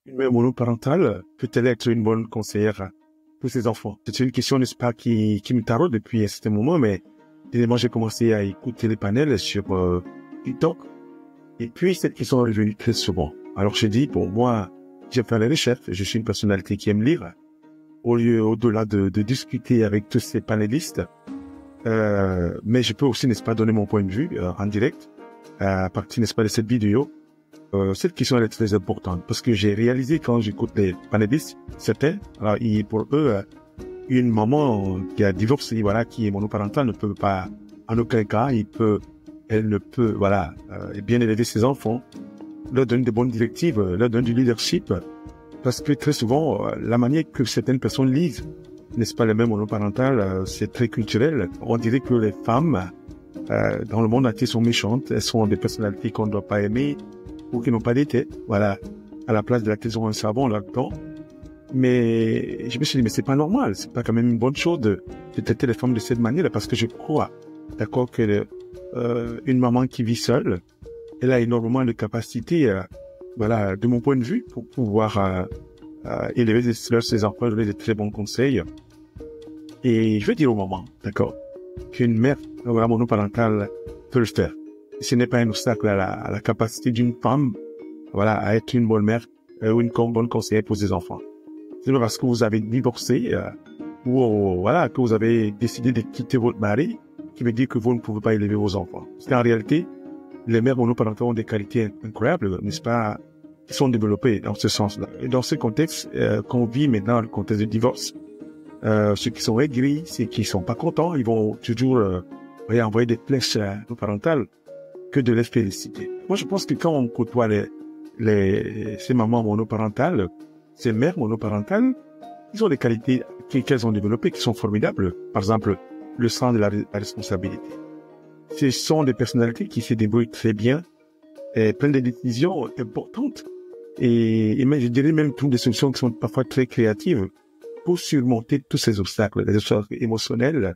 Une mère monoparentale peut-elle être une bonne conseillère pour ses enfants? C'est une question, n'est-ce pas, qui me taraude depuis un certain moment, mais évidemment, j'ai commencé à écouter les panels sur TikTok, et puis cette question est revenue très souvent. Alors, j'ai dit, bon, moi, j'ai fait les recherches, je suis une personnalité qui aime lire, au-delà de discuter avec tous ces panélistes, mais je peux aussi, n'est-ce pas, donner mon point de vue en direct, à partir, n'est-ce pas, de cette vidéo. Cette question elle est très importante parce que j'ai réalisé quand j'écoute les panélistes, certains, alors pour eux, une maman qui a divorcé, voilà, qui est monoparentale ne peut pas, en aucun cas, elle ne peut, voilà, bien élever ses enfants, leur donner de bonnes directives, leur donner du leadership, parce que très souvent, la manière que certaines personnes lisent, n'est-ce pas, les mêmes monoparentales, c'est très culturel. On dirait que les femmes dans le monde entier sont méchantes, elles sont des personnalités qu'on ne doit pas aimer, ou qui n'ont pas d'été, voilà, à la place de la ils ont un savon là-dedans. Mais je me suis dit, mais c'est pas normal, c'est pas quand même une bonne chose de traiter les femmes de cette manière, parce que je crois, d'accord, que une maman qui vit seule, elle a énormément de capacités, voilà, de mon point de vue, pour pouvoir élever ses enfants, donner de très bons conseils. Et je veux dire aux mamans, d'accord, qu'une mère voilà, monoparentale peut le faire. Ce n'est pas un obstacle à la capacité d'une femme, voilà, à être une bonne mère ou une bonne conseillère pour ses enfants. C'est pas parce que vous avez divorcé ou voilà que vous avez décidé de quitter votre mari qui veut dire que vous ne pouvez pas élever vos enfants. Parce qu'en réalité, les mères monoparentales ont des qualités incroyables, n'est-ce pas, qui sont développées dans ce sens-là. Et dans ce contexte qu'on vit maintenant, le contexte de divorce, ceux qui sont aigris, ceux qui sont pas contents, ils vont toujours envoyer des flèches parentales que de les féliciter. Moi, je pense que quand on côtoie ces mamans monoparentales, ces mères monoparentales, ils ont des qualités qu'elles ont développées qui sont formidables. Par exemple, le sens de la responsabilité. Ce sont des personnalités qui se débrouillent très bien et prennent des décisions importantes et même, je dirais même toutes des solutions qui sont parfois très créatives pour surmonter tous ces obstacles, les obstacles émotionnels,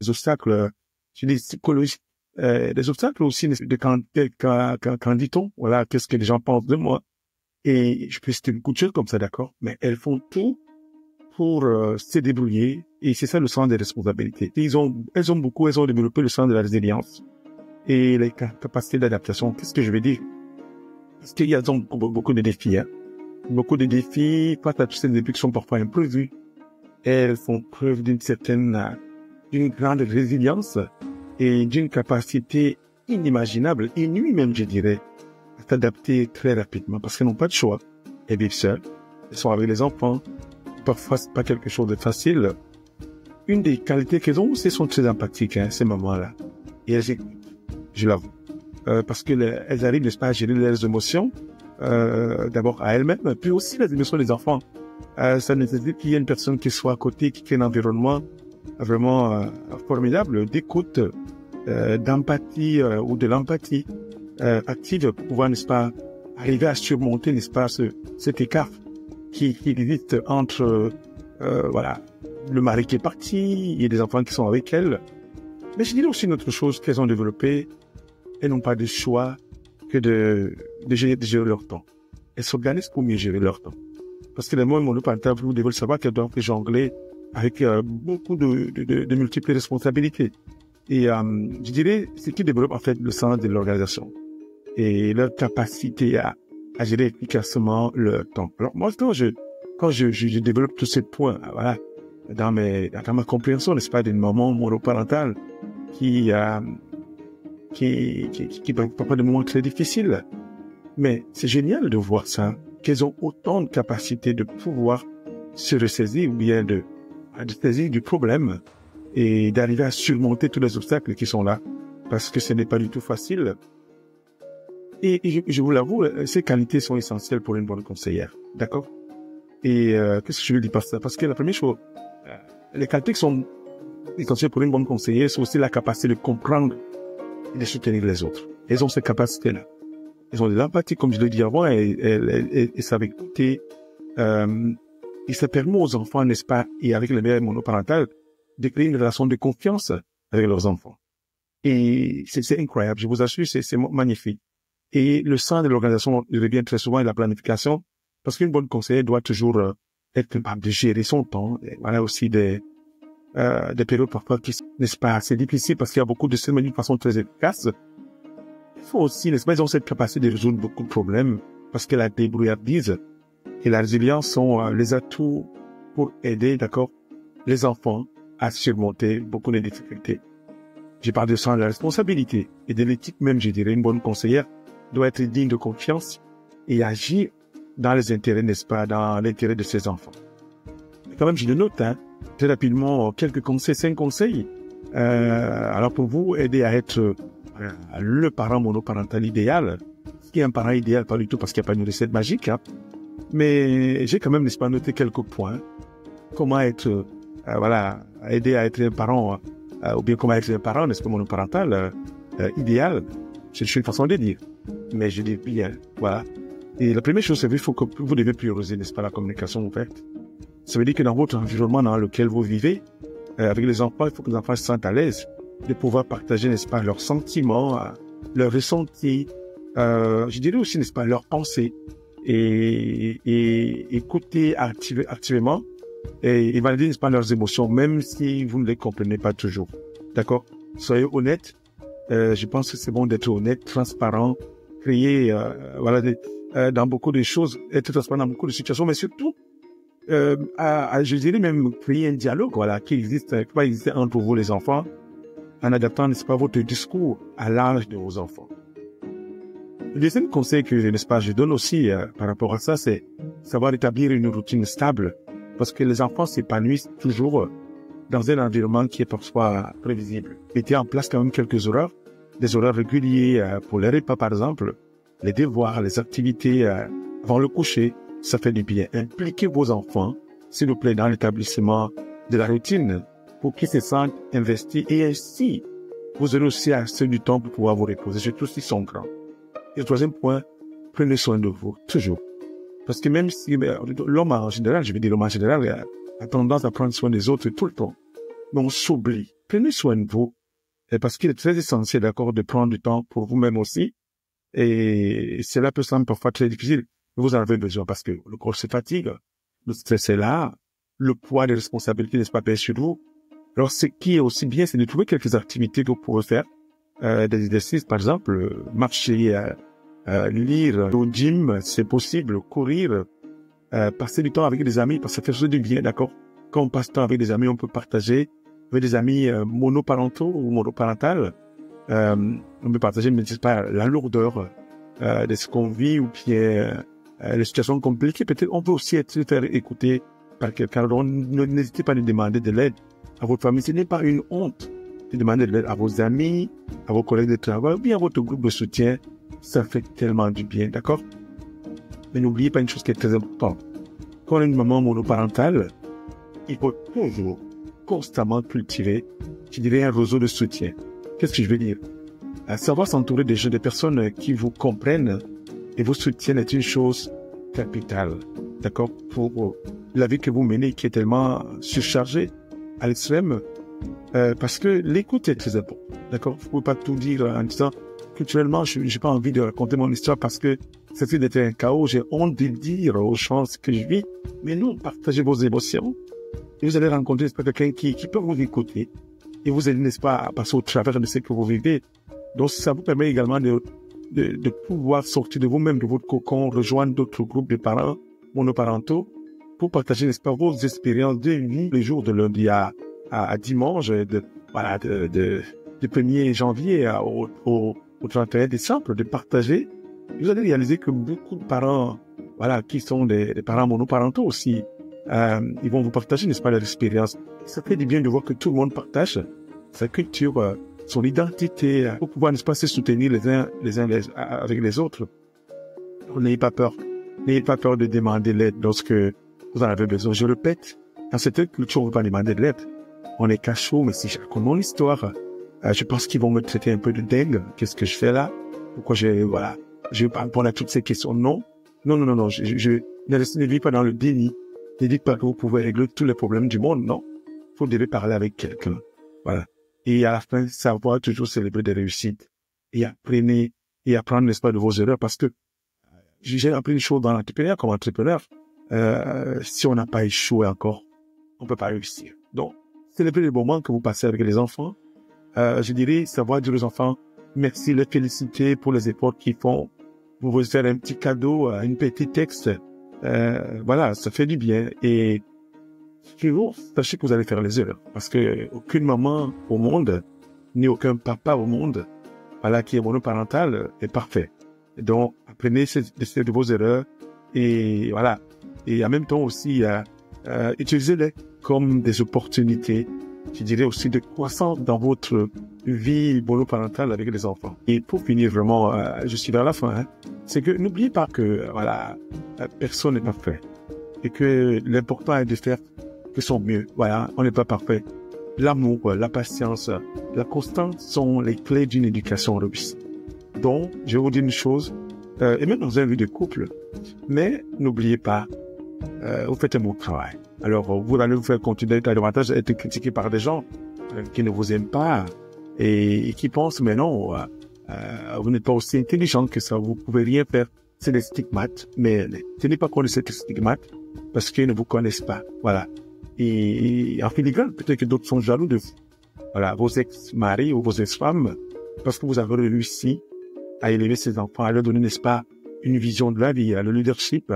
les obstacles, je dis psychologiques, des obstacles aussi de quand dit-on, voilà, qu'est-ce que les gens pensent de moi. Et je peux citer beaucoup de choses comme ça, d'accord, mais elles font tout pour se débrouiller, et c'est ça le sens des responsabilités. Elles ont développé le sens de la résilience et les capacités d'adaptation. Qu'est-ce que je veux dire? Parce qu'il y a donc beaucoup de défis, hein. Beaucoup de défis, face à tous ces défis qui sont parfois imprévus. Elles font preuve d'une grande résilience et d'une capacité inimaginable, inouïe même, je dirais, à s'adapter très rapidement parce qu'elles n'ont pas de choix. Elles vivent seules, elles sont avec les enfants. Parfois, c'est pas quelque chose de facile. Une des qualités qu'elles ont, c'est sont très empathiques, hein, ces moments-là. Et elles écoutent, je l'avoue. Parce que elles arrivent, n'est-ce pas, à gérer leurs émotions, d'abord à elles-mêmes, puis aussi les émotions des enfants. Ça nécessite qu'il y ait une personne qui soit à côté, qui crée un environnement vraiment formidable d'écoute, d'empathie ou de l'empathie active pour pouvoir, n'est-ce pas, arriver à surmonter, n'est-ce pas, cet écart qui existe entre, voilà, le mari qui est parti, il y a des enfants qui sont avec elle. Mais je dirais aussi une autre chose qu'elles ont développée, elles n'ont pas de choix que de gérer leur temps. Elles s'organisent pour mieux gérer leur temps. Parce que les mots monoparentales, vous devez le savoir qu'elles doivent jongler avec beaucoup de multiples responsabilités. Et je dirais, ce qui développe en fait le sens de l'organisation et leur capacité à gérer efficacement leur temps. Alors moi, quand je développe tous ces points, voilà, dans ma compréhension, n'est-ce pas, d'une maman monoparentale qui parfois des moments très difficiles. Mais c'est génial de voir ça, qu'elles ont autant de capacités de pouvoir se ressaisir ou bien de saisir du problème et d'arriver à surmonter tous les obstacles qui sont là, parce que ce n'est pas du tout facile. Et je vous l'avoue, ces qualités sont essentielles pour une bonne conseillère, d'accord? Et qu'est-ce que je veux dire par ça? Parce que la première chose, les qualités qui sont essentielles pour une bonne conseillère, c'est aussi la capacité de comprendre et de soutenir les autres. Elles ont ces capacités-là. Elles ont de l'empathie, comme je l'ai dit avant, et savent écouter. Et ça permet aux enfants, n'est-ce pas, et avec les mères monoparentales, de créer une relation de confiance avec leurs enfants. Et c'est incroyable, je vous assure, c'est magnifique. Et le sens de l'organisation revient très souvent et la planification. Parce qu'une bonne conseillère doit toujours être capable de gérer son temps. Et voilà aussi des périodes parfois qui sont, n'est-ce pas, assez difficiles parce qu'il y a beaucoup de choses, mais d'une façon très efficace. Il faut aussi, n'est-ce pas, ils ont cette capacité de résoudre beaucoup de problèmes parce que la débrouillardise et la résilience sont les atouts pour aider, d'accord, les enfants à surmonter beaucoup de difficultés. Je parle de ça de la responsabilité et de l'éthique même, je dirais. Une bonne conseillère doit être digne de confiance et agir dans les intérêts, n'est-ce pas, dans l'intérêt de ses enfants. Mais quand même, je le note, très rapidement, quelques conseils, 5 conseils. Alors pour vous, aider à être le parent monoparental idéal, ce qui est un parent idéal, pas du tout parce qu'il n'y a pas une recette magique, mais j'ai quand même, n'est-ce pas, noté quelques points. Comment être, aider à être un parent, ou bien comment être un parent, n'est-ce pas, monoparental idéal. C'est une façon de dire, mais je dis bien, voilà. Et la première chose, c'est qu'il faut que vous devez prioriser, n'est-ce pas, la communication ouverte. Ça veut dire que dans votre environnement dans lequel vous vivez, avec les enfants, il faut que les enfants se sentent à l'aise de pouvoir partager, n'est-ce pas, leurs sentiments, leurs ressentis, je dirais aussi, n'est-ce pas, leurs pensées, et écouter activement et valider, n'est-ce pas, leurs émotions, même si vous ne les comprenez pas toujours. D'accord? Soyez honnête. Je pense que c'est bon d'être honnête, transparent, créer, dans beaucoup de choses, être transparent dans beaucoup de situations, mais surtout, je dirais même créer un dialogue, voilà, qui va exister entre vous les enfants, en adaptant, n'est-ce pas, votre discours à l'âge de vos enfants. Le deuxième conseil que, n'est-ce pas, je donne aussi par rapport à ça, c'est savoir établir une routine stable, parce que les enfants s'épanouissent toujours dans un environnement qui est parfois prévisible. Mettez en place quand même quelques horaires, des horaires réguliers pour les repas par exemple, les devoirs, les activités avant le coucher, ça fait du bien. Impliquez vos enfants, s'il vous plaît, dans l'établissement de la routine pour qu'ils se sentent investis et ainsi, vous aurez aussi assez du temps pour pouvoir vous reposer, surtout s'ils sont grands. Et le troisième point, prenez soin de vous, toujours. Parce que même si l'homme en général, je veux dire l'homme en général, a tendance à prendre soin des autres tout le temps. Mais on s'oublie. Prenez soin de vous. Parce qu'il est très essentiel, d'accord, de prendre du temps pour vous-même aussi. Et cela peut sembler parfois très difficile. Mais vous en avez besoin parce que le corps se fatigue. Le stress est là. Le poids des responsabilités n'est pas pèse sur vous. Alors, ce qui est aussi bien, c'est de trouver quelques activités que vous pouvez faire. Des exercices, par exemple, marcher, lire au gym, c'est possible, courir, passer du temps avec des amis, parce que ça fait toujours du bien, d'accord? Quand on passe du temps avec des amis, on peut partager avec des amis monoparentaux ou monoparentales. On peut partager, mais c'est pas la lourdeur de ce qu'on vit ou bien les situations compliquées. Peut-être on peut aussi être faire écouter par quelqu'un. N'hésitez pas à demander de l'aide à votre famille. Ce n'est pas une honte de demander de l'aide à vos amis, à vos collègues de travail ou bien à votre groupe de soutien. Ça fait tellement du bien, d'accord? Mais n'oubliez pas une chose qui est très importante. Quand on est une maman monoparentale, il faut toujours, constamment cultiver, je dirais, un réseau de soutien. Qu'est-ce que je veux dire? Savoir s'entourer des personnes qui vous comprennent et vous soutiennent est une chose capitale, d'accord? Pour la vie que vous menez qui est tellement surchargée à l'extrême, parce que l'écoute est très importante, d'accord? Vous ne pouvez pas tout dire en disant culturellement, je n'ai pas envie de raconter mon histoire parce que ça fait d'être un chaos, j'ai honte de dire aux gens ce que je vis, mais non, partagez vos émotions et vous allez rencontrer quelqu'un qui peut vous écouter et vous allez, n'est-ce pas, passer au travers de ce que vous vivez. Donc, ça vous permet également de pouvoir sortir de vous-même, de votre cocon, rejoindre d'autres groupes de parents monoparentaux pour partager, n'est-ce pas, vos expériences de vie les jours de lundi à dimanche, de 1er janvier au 31 décembre, de partager. Vous allez réaliser que beaucoup de parents, qui sont des parents monoparentaux aussi, ils vont vous partager, n'est-ce pas, leur expérience. Ça fait du bien de voir que tout le monde partage sa culture, son identité, pour pouvoir, n'est-ce pas, se soutenir les uns avec les autres. N'ayez pas peur. N'ayez pas peur de demander l'aide lorsque vous en avez besoin. Je répète, dans cette culture, on ne va pas demander de l'aide. On est cachot, mais si je raconte mon histoire, je pense qu'ils vont me traiter un peu de dingue. Qu'est-ce que je fais là? Pourquoi je vais pas répondre à toutes ces questions? Non. Je ne vis pas dans le déni. Ne dites pas que vous pouvez régler tous les problèmes du monde. Non. Vous devez parler avec quelqu'un. Voilà. Et à la fin, savoir toujours célébrer des réussites. Et apprendre, n'est-ce pas, de vos erreurs. Parce que j'ai appris une chose dans l'entrepreneuriat comme entrepreneur. Si on n'a pas échoué encore, on peut pas réussir. Donc, célébrer les moments que vous passez avec les enfants. Je dirais savoir dire aux enfants merci, les féliciter pour les efforts qu'ils font. Vous vous faire un petit cadeau, un petit texte. Voilà, ça fait du bien. Et toujours, sachez que vous allez faire les erreurs. Parce que aucune maman au monde, ni aucun papa au monde, voilà, qui est monoparental, est parfait. Donc, apprenez de vos erreurs et voilà. Et en même temps aussi, utilisez-les comme des opportunités, je dirais aussi de croissance dans votre vie monoparentale avec les enfants. Et pour finir vraiment, je suis vers la fin, hein, c'est que n'oubliez pas que voilà, personne n'est parfait et que l'important est de faire de son mieux. Voilà, on n'est pas parfait. L'amour, la patience, la constance sont les clés d'une éducation réussie. Donc, je vais vous dire une chose, et même dans un vie de couple, mais n'oubliez pas, vous faites un bon travail. Alors, vous allez vous faire continuer davantage à être critiqué par des gens qui ne vous aiment pas et qui pensent, mais non, vous n'êtes pas aussi intelligent que ça, vous pouvez rien faire. C'est des stigmates, mais tenez pas compte de ces stigmates parce qu'ils ne vous connaissent pas. Voilà. Et en filigrane, peut-être que d'autres sont jaloux de vous. Voilà, vos ex-maris ou vos ex-femmes, parce que vous avez réussi à élever ces enfants, à leur donner, n'est-ce pas, une vision de la vie, le leadership.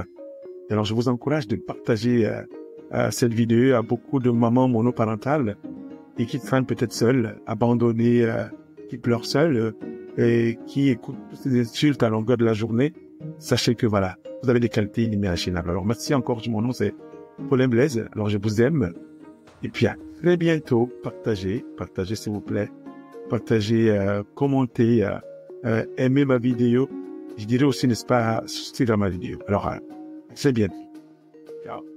Alors, je vous encourage de partager cette vidéo à beaucoup de mamans monoparentales et qui traînent peut-être seules, abandonnées, qui pleurent seules et qui écoutent ces insultes à longueur de la journée. Sachez que voilà, vous avez des qualités inimaginables. Alors, merci encore. Mon nom, c'est Paulin Blaise. Alors, je vous aime. Et puis, à très bientôt. Partagez s'il vous plaît. Partagez, commentez, aimez ma vidéo. Je dirais aussi, n'est-ce pas, souscrire à ma vidéo. Alors, à très bientôt. Ciao.